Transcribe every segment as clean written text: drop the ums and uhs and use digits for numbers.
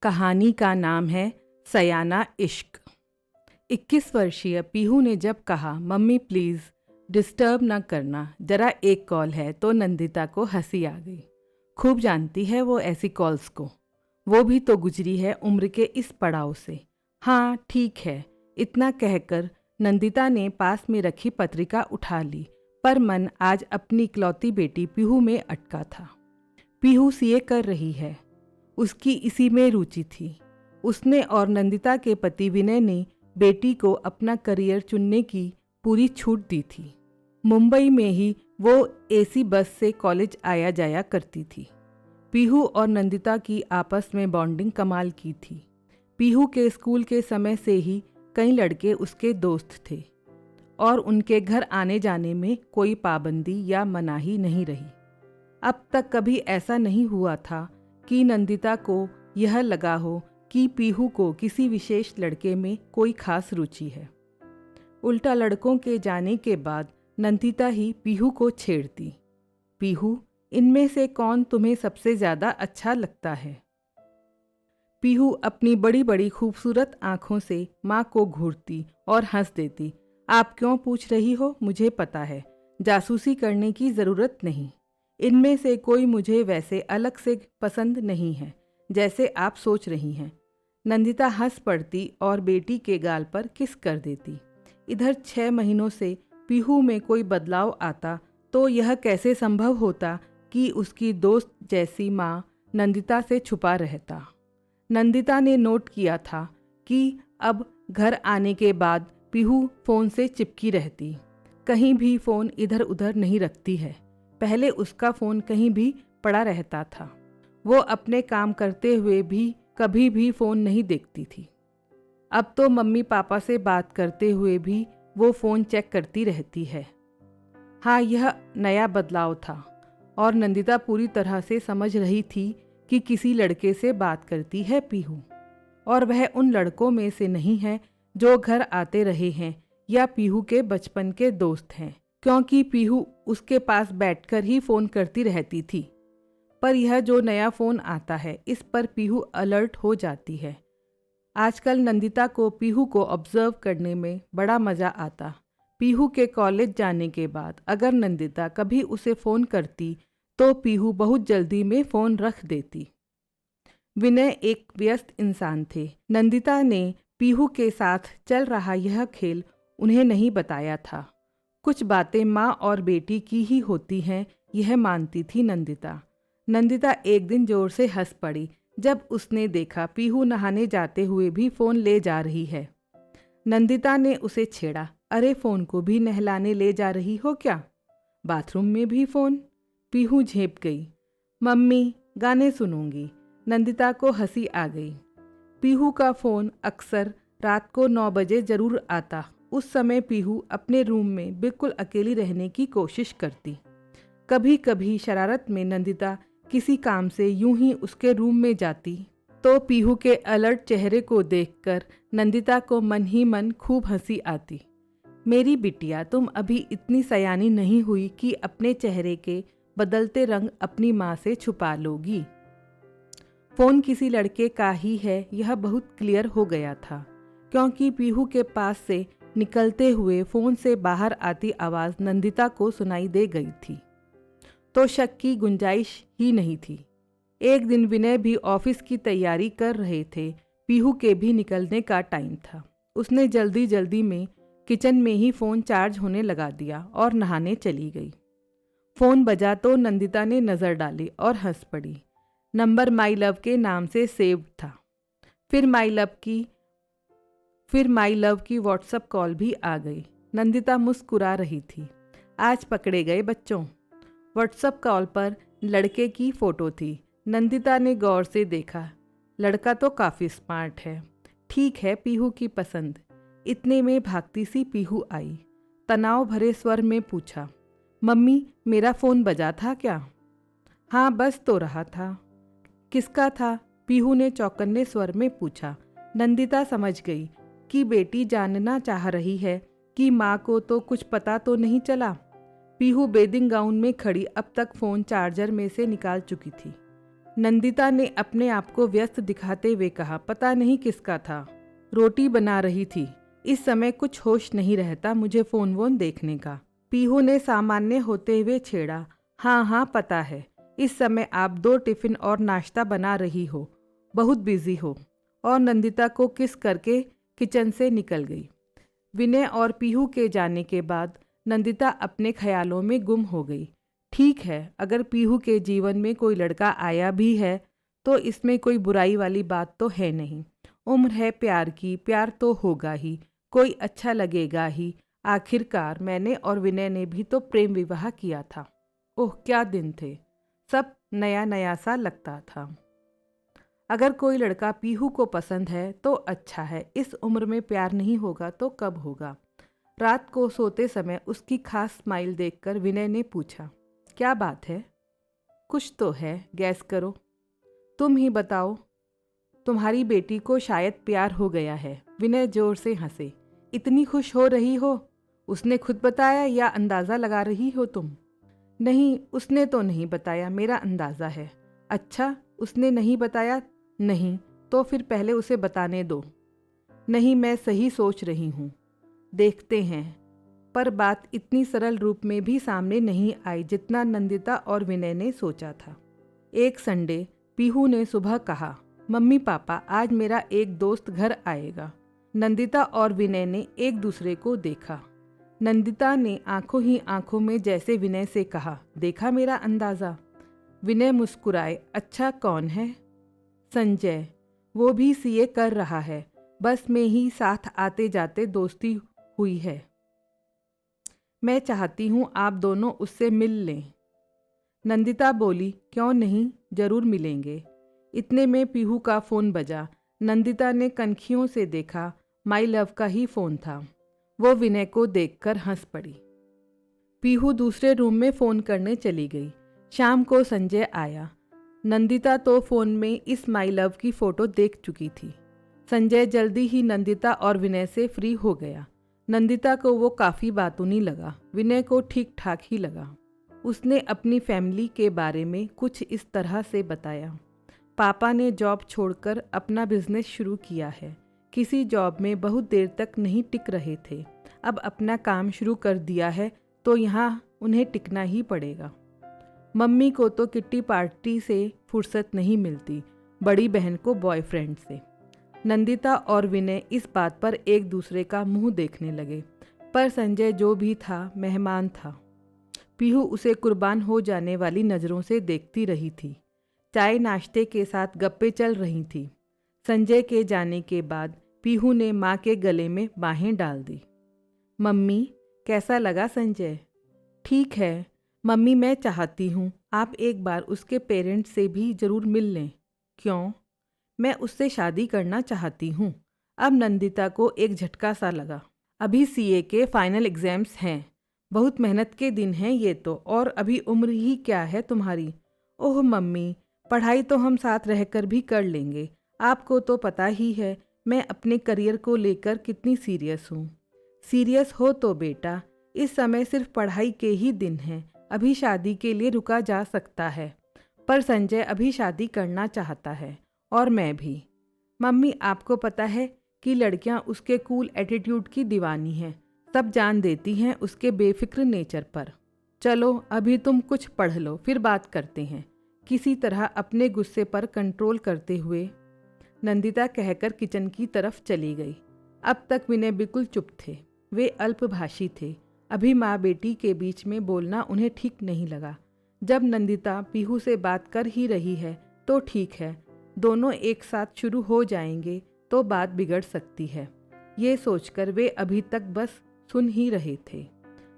कहानी का नाम है सयाना इश्क। 21 वर्षीय पीहू ने जब कहा मम्मी प्लीज़ डिस्टर्ब ना करना, जरा एक कॉल है, तो नंदिता को हंसी आ गई। खूब जानती है वो ऐसी कॉल्स को, वो भी तो गुजरी है उम्र के इस पड़ाव से। हाँ ठीक है, इतना कहकर नंदिता ने पास में रखी पत्रिका उठा ली, पर मन आज अपनी इकलौती बेटी पीहू में अटका था। पीहू सीए कर रही है, उसकी इसी में रुचि थी। उसने और नंदिता के पति विनय ने बेटी को अपना करियर चुनने की पूरी छूट दी थी। मुंबई में ही वो एसी बस से कॉलेज आया जाया करती थी। पीहू और नंदिता की आपस में बॉन्डिंग कमाल की थी। पीहू के स्कूल के समय से ही कई लड़के उसके दोस्त थे और उनके घर आने जाने में कोई पाबंदी या मनाही नहीं रही। अब तक कभी ऐसा नहीं हुआ था कि नंदिता को यह लगा हो कि पीहू को किसी विशेष लड़के में कोई खास रुचि है। उल्टा लड़कों के जाने के बाद नंदिता ही पीहू को छेड़ती। पीहू, इनमें से कौन तुम्हें सबसे ज़्यादा अच्छा लगता है? पीहू अपनी बड़ी बड़ी खूबसूरत आंखों से माँ को घूरती और हंस देती। आप क्यों पूछ रही हो? मुझे पता है, जासूसी करने की ज़रूरत नहीं। इनमें से कोई मुझे वैसे अलग से पसंद नहीं है जैसे आप सोच रही हैं। नंदिता हंस पड़ती और बेटी के गाल पर किस कर देती। इधर 6 महीनों से पीहू में कोई बदलाव आता तो यह कैसे संभव होता कि उसकी दोस्त जैसी माँ नंदिता से छुपा रहता। नंदिता ने नोट किया था कि अब घर आने के बाद पीहू फ़ोन से चिपकी रहती, कहीं भी फ़ोन इधर उधर नहीं रखती है। पहले उसका फ़ोन कहीं भी पड़ा रहता था। वो अपने काम करते हुए भी कभी भी फ़ोन नहीं देखती थी। अब तो मम्मी पापा से बात करते हुए भी वो फ़ोन चेक करती रहती है। हाँ, यह नया बदलाव था और नंदिता पूरी तरह से समझ रही थी कि किसी लड़के से बात करती है पीहू, और वह उन लड़कों में से नहीं है जो घर आते रहे हैं या पीहू के बचपन के दोस्त हैं, क्योंकि पीहू उसके पास बैठकर ही फ़ोन करती रहती थी। पर यह जो नया फ़ोन आता है, इस पर पीहू अलर्ट हो जाती है। आजकल नंदिता को पीहू को ऑब्जर्व करने में बड़ा मज़ा आता। पीहू के कॉलेज जाने के बाद अगर नंदिता कभी उसे फ़ोन करती तो पीहू बहुत जल्दी में फ़ोन रख देती। विनय एक व्यस्त इंसान थे। नंदिता ने पीहू के साथ चल रहा यह खेल उन्हें नहीं बताया था। कुछ बातें माँ और बेटी की ही होती हैं, यह मानती थी नंदिता। नंदिता एक दिन जोर से हंस पड़ी जब उसने देखा पीहू नहाने जाते हुए भी फ़ोन ले जा रही है। नंदिता ने उसे छेड़ा, अरे फ़ोन को भी नहलाने ले जा रही हो क्या? बाथरूम में भी फ़ोन? पीहू झेप गई। मम्मी, गाने सुनूंगी। नंदिता को हंसी आ गई। पीहू का फ़ोन अक्सर रात को 9 बजे ज़रूर आता। उस समय पीहू अपने रूम में बिल्कुल अकेली रहने की कोशिश करती। कभी कभी शरारत में नंदिता किसी काम से यूं ही उसके रूम में जाती तो पीहू के अलर्ट चेहरे को देखकर नंदिता को मन ही मन खूब हंसी आती। मेरी बिटिया, तुम अभी इतनी सयानी नहीं हुई कि अपने चेहरे के बदलते रंग अपनी माँ से छुपा लोगी। फ़ोन किसी लड़के का ही है, यह बहुत क्लियर हो गया था, क्योंकि पीहू के पास से निकलते हुए फ़ोन से बाहर आती आवाज़ नंदिता को सुनाई दे गई थी, तो शक की गुंजाइश ही नहीं थी। एक दिन विनय भी ऑफिस की तैयारी कर रहे थे। पीहू के भी निकलने का टाइम था। उसने जल्दी जल्दी में किचन में ही फ़ोन चार्ज होने लगा दिया और नहाने चली गई। फ़ोन बजा तो नंदिता ने नज़र डाली और हंस पड़ी। नंबर माई लव के नाम से सेव्ड था। फिर माई लव की व्हाट्सएप कॉल भी आ गई। नंदिता मुस्कुरा रही थी। आज पकड़े गए बच्चों। व्हाट्सएप कॉल पर लड़के की फ़ोटो थी। नंदिता ने गौर से देखा। लड़का तो काफ़ी स्मार्ट है। ठीक है, पीहू की पसंद। इतने में भागती सी पीहू आई। तनाव भरे स्वर में पूछा, मम्मी, मेरा फ़ोन बजा था क्या? हाँ, बस तो रहा था। किसका था? पीहू ने चौकन्ने स्वर में पूछा। नंदिता समझ गई कि बेटी जानना चाह रही है कि माँ को तो कुछ पता तो नहीं चला। पीहू बेदिंग गाउन में खड़ी अब तक फ़ोन चार्जर में से निकाल चुकी थी। नंदिता ने अपने आप को व्यस्त दिखाते हुए कहा, पता नहीं किसका था। रोटी बना रही थी। इस समय कुछ होश नहीं रहता मुझे फ़ोन वोन देखने का। पीहू ने सामान्य होते हुए छेड़ा, हाँ हाँ पता है, इस समय आप 2 टिफ़िन और नाश्ता बना रही हो, बहुत बिजी हो। और नंदिता को किस करके किचन से निकल गई। विनय और पीहू के जाने के बाद नंदिता अपने ख्यालों में गुम हो गई। ठीक है, अगर पीहू के जीवन में कोई लड़का आया भी है तो इसमें कोई बुराई वाली बात तो है नहीं। उम्र है प्यार की, प्यार तो होगा ही, कोई अच्छा लगेगा ही। आखिरकार मैंने और विनय ने भी तो प्रेम विवाह किया था। ओह क्या दिन थे, सब नया नया सा लगता था। अगर कोई लड़का पीहू को पसंद है तो अच्छा है, इस उम्र में प्यार नहीं होगा तो कब होगा। रात को सोते समय उसकी खास स्माइल देखकर विनय ने पूछा, क्या बात है? कुछ तो है, गैस करो। तुम ही बताओ। तुम्हारी बेटी को शायद प्यार हो गया है। विनय जोर से हंसे। इतनी खुश हो रही हो? उसने खुद बताया या अंदाज़ा लगा रही हो तुम? नहीं, उसने तो नहीं बताया, मेरा अंदाज़ा है। अच्छा, उसने नहीं बताया? नहीं, तो फिर पहले उसे बताने दो। नहीं, मैं सही सोच रही हूँ, देखते हैं। पर बात इतनी सरल रूप में भी सामने नहीं आई जितना नंदिता और विनय ने सोचा था। एक संडे पीहू ने सुबह कहा, मम्मी पापा आज मेरा एक दोस्त घर आएगा। नंदिता और विनय ने एक दूसरे को देखा। नंदिता ने आंखों ही आंखों में जैसे विनय से कहा, देखा मेरा अंदाज़ा? विनय मुस्कुराए, अच्छा कौन है? संजय, वो भी सीए कर रहा है, बस में ही साथ आते जाते दोस्ती हुई है। मैं चाहती हूँ आप दोनों उससे मिल लें। नंदिता बोली, क्यों नहीं, जरूर मिलेंगे। इतने में पीहू का फ़ोन बजा। नंदिता ने कनखियों से देखा, माई लव का ही फ़ोन था। वो विनय को देखकर हंस पड़ी। पीहू दूसरे रूम में फ़ोन करने चली गई। शाम को संजय आया। नंदिता तो फ़ोन में इस माई लव की फ़ोटो देख चुकी थी। संजय जल्दी ही नंदिता और विनय से फ्री हो गया। नंदिता को वो काफ़ी बातूनी लगा, विनय को ठीक ठाक ही लगा। उसने अपनी फैमिली के बारे में कुछ इस तरह से बताया, पापा ने जॉब छोड़कर अपना बिजनेस शुरू किया है। किसी जॉब में बहुत देर तक नहीं टिक रहे थे, अब अपना काम शुरू कर दिया है तो यहाँ उन्हें टिकना ही पड़ेगा। मम्मी को तो किट्टी पार्टी से फुर्सत नहीं मिलती, बड़ी बहन को बॉयफ्रेंड से। नंदिता और विनय इस बात पर एक दूसरे का मुंह देखने लगे, पर संजय जो भी था मेहमान था। पीहू उसे कुर्बान हो जाने वाली नज़रों से देखती रही थी। चाय नाश्ते के साथ गप्पे चल रही थी। संजय के जाने के बाद पीहू ने माँ के गले में बाहें डाल दी। मम्मी, कैसा लगा संजय? ठीक है मम्मी, मैं चाहती हूँ आप एक बार उसके पेरेंट्स से भी ज़रूर मिल लें। क्यों? मैं उससे शादी करना चाहती हूँ। अब नंदिता को एक झटका सा लगा। अभी सीए के फाइनल एग्ज़ाम्स हैं, बहुत मेहनत के दिन हैं ये तो, और अभी उम्र ही क्या है तुम्हारी। ओह मम्मी, पढ़ाई तो हम साथ रहकर भी कर लेंगे। आपको तो पता ही है मैं अपने करियर को लेकर कितनी सीरियस हूँ। सीरियस हो तो बेटा, इस समय सिर्फ पढ़ाई के ही दिन हैं, अभी शादी के लिए रुका जा सकता है। पर संजय अभी शादी करना चाहता है, और मैं भी। मम्मी, आपको पता है कि लड़कियां उसके कूल एटीट्यूड की दीवानी हैं, सब जान देती हैं उसके बेफिक्र नेचर पर। चलो अभी तुम कुछ पढ़ लो, फिर बात करते हैं। किसी तरह अपने गुस्से पर कंट्रोल करते हुए नंदिता कहकर किचन की तरफ चली गई। अब तक विनय बिल्कुल चुप थे, वे अल्पभाषी थे। अभी माँ बेटी के बीच में बोलना उन्हें ठीक नहीं लगा। जब नंदिता पीहू से बात कर ही रही है तो ठीक है, दोनों एक साथ शुरू हो जाएंगे तो बात बिगड़ सकती है, ये सोचकर वे अभी तक बस सुन ही रहे थे।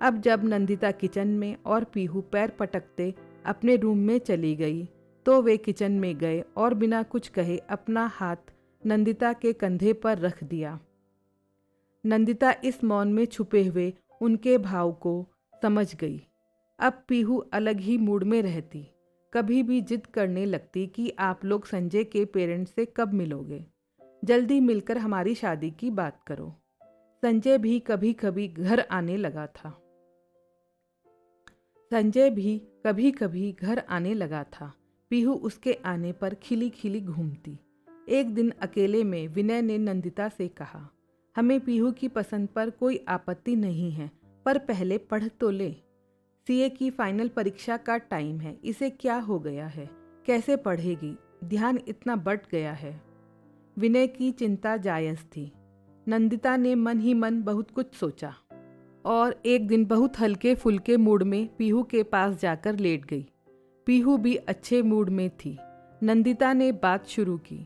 अब जब नंदिता किचन में और पीहू पैर पटकते अपने रूम में चली गई तो वे किचन में गए और बिना कुछ कहे अपना हाथ नंदिता के कंधे पर रख दिया। नंदिता इस मौन में छुपे हुए उनके भाव को समझ गई। अब पीहू अलग ही मूड में रहती, कभी भी जिद करने लगती कि आप लोग संजय के पेरेंट्स से कब मिलोगे, जल्दी मिलकर हमारी शादी की बात करो। संजय भी कभी कभी घर आने लगा था। पीहू उसके आने पर खिली खिली घूमती। एक दिन अकेले में विनय ने नंदिता से कहा, हमें पीहू की पसंद पर कोई आपत्ति नहीं है, पर पहले पढ़ तो ले। सीए की फाइनल परीक्षा का टाइम है, इसे क्या हो गया है, कैसे पढ़ेगी, ध्यान इतना बट गया है। विनय की चिंता जायज़ थी। नंदिता ने मन ही मन बहुत कुछ सोचा और एक दिन बहुत हल्के फुल्के मूड में पीहू के पास जाकर लेट गई। पीहू भी अच्छे मूड में थी। नंदिता ने बात शुरू की,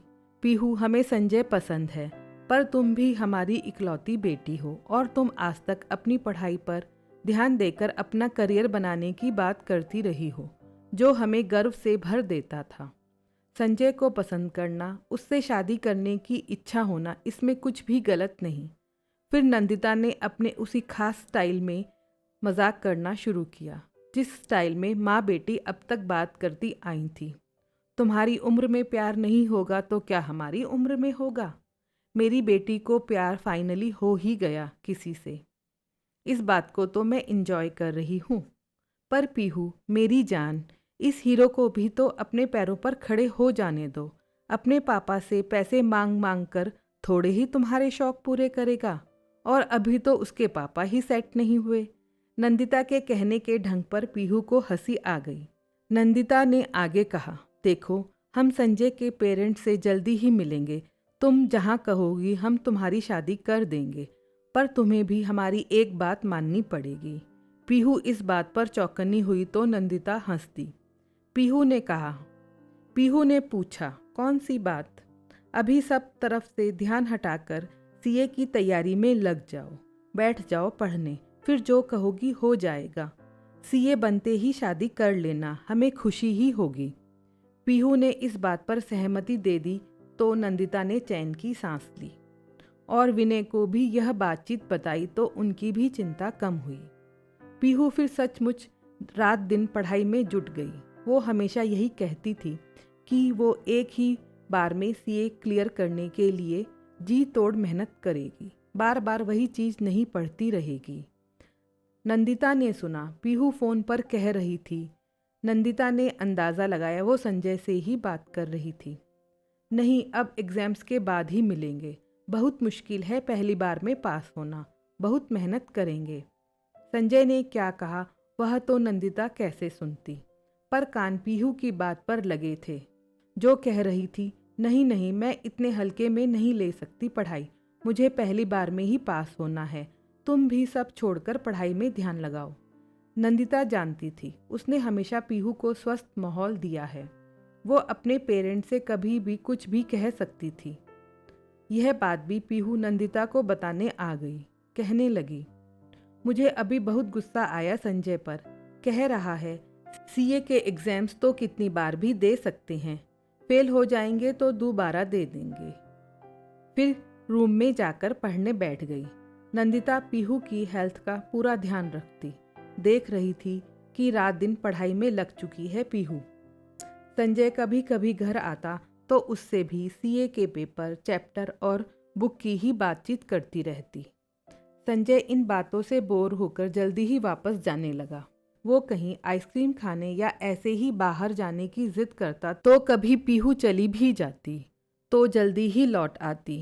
पीहू हमें संजय पसंद है, पर तुम भी हमारी इकलौती बेटी हो और तुम आज तक अपनी पढ़ाई पर ध्यान देकर अपना करियर बनाने की बात करती रही हो, जो हमें गर्व से भर देता था। संजय को पसंद करना, उससे शादी करने की इच्छा होना, इसमें कुछ भी गलत नहीं। फिर नंदिता ने अपने उसी खास स्टाइल में मजाक करना शुरू किया, जिस स्टाइल में माँ बेटी अब तक बात करती आई थी। तुम्हारी उम्र में प्यार नहीं होगा तो क्या हमारी उम्र में होगा? मेरी बेटी को प्यार फाइनली हो ही गया किसी से। इस बात को तो मैं इंजॉय कर रही हूँ। पर पीहू मेरी जान, इस हीरो को भी तो अपने पैरों पर खड़े हो जाने दो। अपने पापा से पैसे मांग मांग कर थोड़े ही तुम्हारे शौक पूरे करेगा, और अभी तो उसके पापा ही सेट नहीं हुए। नंदिता के कहने के ढंग पर पीहू को हंसी आ गई। नंदिता ने आगे कहा, देखो हम संजय के पेरेंट्स से जल्दी ही मिलेंगे। तुम जहाँ कहोगी हम तुम्हारी शादी कर देंगे, पर तुम्हें भी हमारी एक बात माननी पड़ेगी। पीहू इस बात पर चौकन्नी हुई तो नंदिता हंसती। पीहू ने पूछा, कौन सी बात? अभी सब तरफ से ध्यान हटाकर सीए की तैयारी में लग जाओ, बैठ जाओ पढ़ने, फिर जो कहोगी हो जाएगा। सीए बनते ही शादी कर लेना, हमें खुशी ही होगी। पीहू ने इस बात पर सहमति दे दी तो नंदिता ने चैन की सांस ली और विनय को भी यह बातचीत बताई तो उनकी भी चिंता कम हुई। पीहू फिर सचमुच रात दिन पढ़ाई में जुट गई। वो हमेशा यही कहती थी कि वो एक ही बार में सीए क्लियर करने के लिए जी तोड़ मेहनत करेगी, बार बार वही चीज़ नहीं पढ़ती रहेगी। नंदिता ने सुना पीहू फ़ोन पर कह रही थी। नंदिता ने अंदाज़ा लगाया वो संजय से ही बात कर रही थी। नहीं, अब एग्ज़ाम्स के बाद ही मिलेंगे। बहुत मुश्किल है पहली बार में पास होना, बहुत मेहनत करेंगे। संजय ने क्या कहा वह तो नंदिता कैसे सुनती, पर कान पीहू की बात पर लगे थे, जो कह रही थी, नहीं नहीं, मैं इतने हल्के में नहीं ले सकती पढ़ाई, मुझे पहली बार में ही पास होना है। तुम भी सब छोड़कर पढ़ाई में ध्यान लगाओ। नंदिता जानती थी उसने हमेशा पीहू को स्वस्थ माहौल दिया है। वो अपने पेरेंट्स से कभी भी कुछ भी कह सकती थी। यह बात भी पीहू नंदिता को बताने आ गई। कहने लगी, मुझे अभी बहुत गुस्सा आया संजय पर। कह रहा है सीए के एग्ज़ाम्स तो कितनी बार भी दे सकते हैं, फेल हो जाएंगे तो दोबारा दे देंगे। फिर रूम में जाकर पढ़ने बैठ गई। नंदिता पीहू की हेल्थ का पूरा ध्यान रखती, देख रही थी कि रात दिन पढ़ाई में लग चुकी है पीहू। संजय कभी कभी घर आता तो उससे भी सीए के पेपर, चैप्टर और बुक की ही बातचीत करती रहती। संजय इन बातों से बोर होकर जल्दी ही वापस जाने लगा। वो कहीं आइसक्रीम खाने या ऐसे ही बाहर जाने की जिद करता तो कभी पीहू चली भी जाती तो जल्दी ही लौट आती।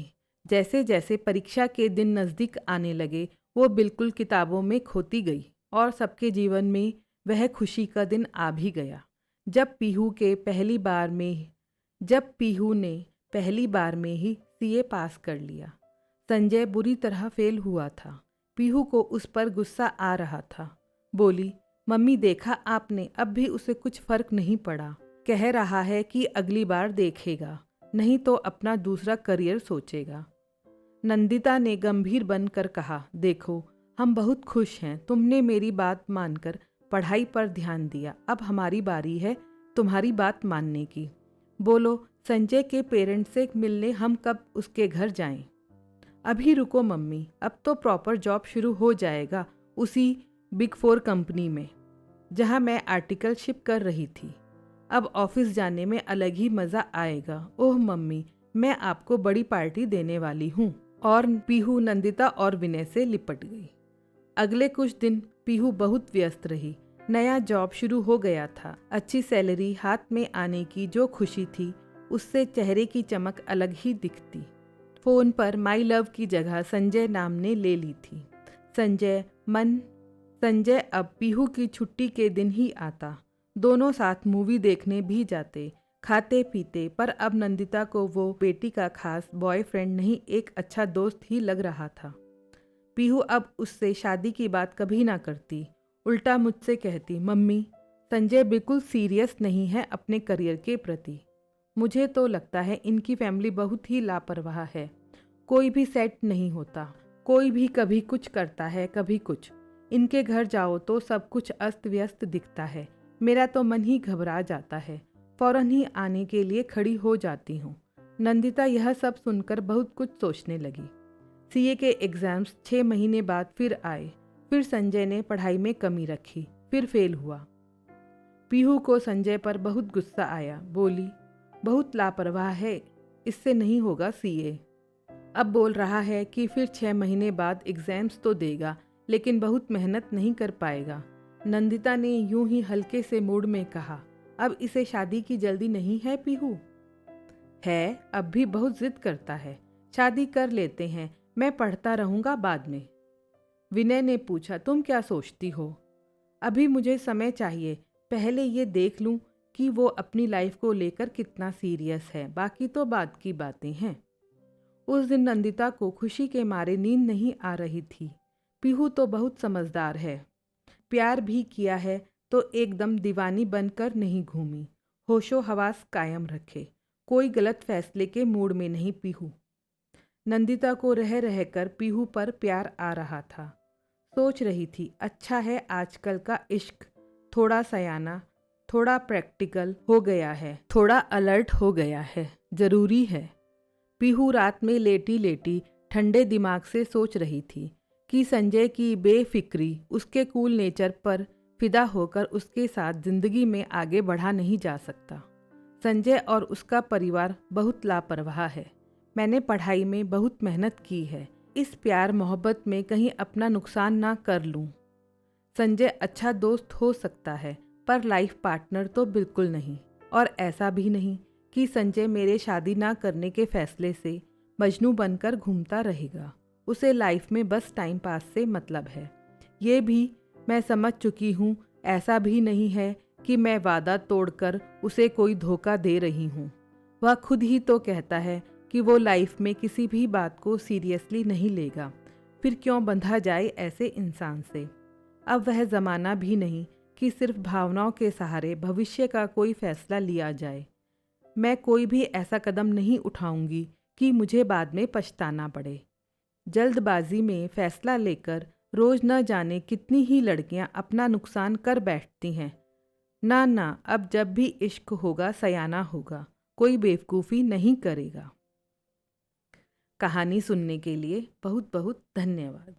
जैसे जैसे परीक्षा के दिन नज़दीक आने लगे वो बिल्कुल किताबों में खोती गई और सबके जीवन में वह खुशी का दिन आ भी गया जब पीहू ने पहली बार में ही सीए पास कर लिया। संजय बुरी तरह फेल हुआ था। पीहू को उस पर गुस्सा आ रहा था। बोली, मम्मी देखा आपने, अब भी उसे कुछ फर्क नहीं पड़ा। कह रहा है कि अगली बार देखेगा, नहीं तो अपना दूसरा करियर सोचेगा। नंदिता ने गंभीर बनकर कहा, देखो हम बहुत खुश हैं, तुमने मेरी बात मानकर पढ़ाई पर ध्यान दिया। अब हमारी बारी है तुम्हारी बात मानने की। बोलो संजय के पेरेंट्स से मिलने हम कब उसके घर जाएं? अभी रुको मम्मी, अब तो प्रॉपर जॉब शुरू हो जाएगा उसी बिग 4 कंपनी में जहां मैं आर्टिकलशिप कर रही थी। अब ऑफिस जाने में अलग ही मज़ा आएगा। ओह मम्मी, मैं आपको बड़ी पार्टी देने वाली हूँ। और पीहू नंदिता और विनय से लिपट गई। अगले कुछ दिन पीहू बहुत व्यस्त रही। नया जॉब शुरू हो गया था। अच्छी सैलरी हाथ में आने की जो खुशी थी उससे चेहरे की चमक अलग ही दिखती। फ़ोन पर माई लव की जगह संजय नाम ने ले ली थी। संजय अब पीहू की छुट्टी के दिन ही आता। दोनों साथ मूवी देखने भी जाते, खाते पीते। पर अब नंदिता को वो बेटी का खास बॉयफ्रेंड नहीं, एक अच्छा दोस्त ही लग रहा था। पीहू अब उससे शादी की बात कभी ना करती, उल्टा मुझसे कहती, मम्मी संजय बिल्कुल सीरियस नहीं है अपने करियर के प्रति। मुझे तो लगता है इनकी फैमिली बहुत ही लापरवाह है। कोई भी सेट नहीं होता, कोई भी कभी कुछ करता है कभी कुछ। इनके घर जाओ तो सब कुछ अस्त व्यस्त दिखता है। मेरा तो मन ही घबरा जाता है, फौरन ही आने के लिए खड़ी हो जाती हूँ। नंदिता यह सब सुनकर बहुत कुछ सोचने लगी। सीए के एग्ज़ाम्स 6 महीने बाद फिर आए। फिर संजय ने पढ़ाई में कमी रखी, फिर फेल हुआ। पीहू को संजय पर बहुत गुस्सा आया। बोली, बहुत लापरवाह है, इससे नहीं होगा सीए। अब बोल रहा है कि फिर 6 महीने बाद एग्ज़ाम्स तो देगा, लेकिन बहुत मेहनत नहीं कर पाएगा। नंदिता ने यूं ही हल्के से मूड में कहा, अब इसे शादी की जल्दी नहीं है पीहू? है, अब भी बहुत जिद करता है। शादी कर लेते हैं, मैं पढ़ता रहूँगा बाद में। विनय ने पूछा, तुम क्या सोचती हो? अभी मुझे समय चाहिए, पहले ये देख लूँ कि वो अपनी लाइफ को लेकर कितना सीरियस है, बाकी तो बाद की बातें हैं। उस दिन नंदिता को खुशी के मारे नींद नहीं आ रही थी। पीहू तो बहुत समझदार है, प्यार भी किया है तो एकदम दीवानी बनकर नहीं घूमी, होशो हवास कायम रखे, कोई गलत फैसले के मूड में नहीं पीहू। नंदिता को रह रहकर पीहू पर प्यार आ रहा था। सोच रही थी, अच्छा है आजकल का इश्क, थोड़ा सयाना, थोड़ा प्रैक्टिकल हो गया है, थोड़ा अलर्ट हो गया है, ज़रूरी है। पीहू रात में लेटी लेटी ठंडे दिमाग से सोच रही थी कि संजय की बेफिक्री, उसके कूल नेचर पर फिदा होकर उसके साथ ज़िंदगी में आगे बढ़ा नहीं जा सकता। संजय और उसका परिवार बहुत लापरवाह है। मैंने पढ़ाई में बहुत मेहनत की है, इस प्यार मोहब्बत में कहीं अपना नुकसान ना कर लूँ। संजय अच्छा दोस्त हो सकता है, पर लाइफ पार्टनर तो बिल्कुल नहीं। और ऐसा भी नहीं कि संजय मेरे शादी ना करने के फैसले से मजनू बनकर घूमता रहेगा। उसे लाइफ में बस टाइम पास से मतलब है। ये भी मैं समझ चुकी हूँ, ऐसा भी नहीं है कि मैं वादा तोड़कर उसे कोई धोखा दे रही हूँ। वह खुद ही तो कहता है कि वो लाइफ में किसी भी बात को सीरियसली नहीं लेगा, फिर क्यों बंधा जाए ऐसे इंसान से। अब वह ज़माना भी नहीं कि सिर्फ भावनाओं के सहारे भविष्य का कोई फैसला लिया जाए। मैं कोई भी ऐसा कदम नहीं उठाऊंगी कि मुझे बाद में पछताना पड़े। जल्दबाजी में फैसला लेकर रोज न जाने कितनी ही लड़कियां अपना नुकसान कर बैठती हैं। ना, अब जब भी इश्क होगा सयाना होगा, कोई बेवकूफ़ी नहीं करेगा। कहानी सुनने के लिए बहुत बहुत धन्यवाद।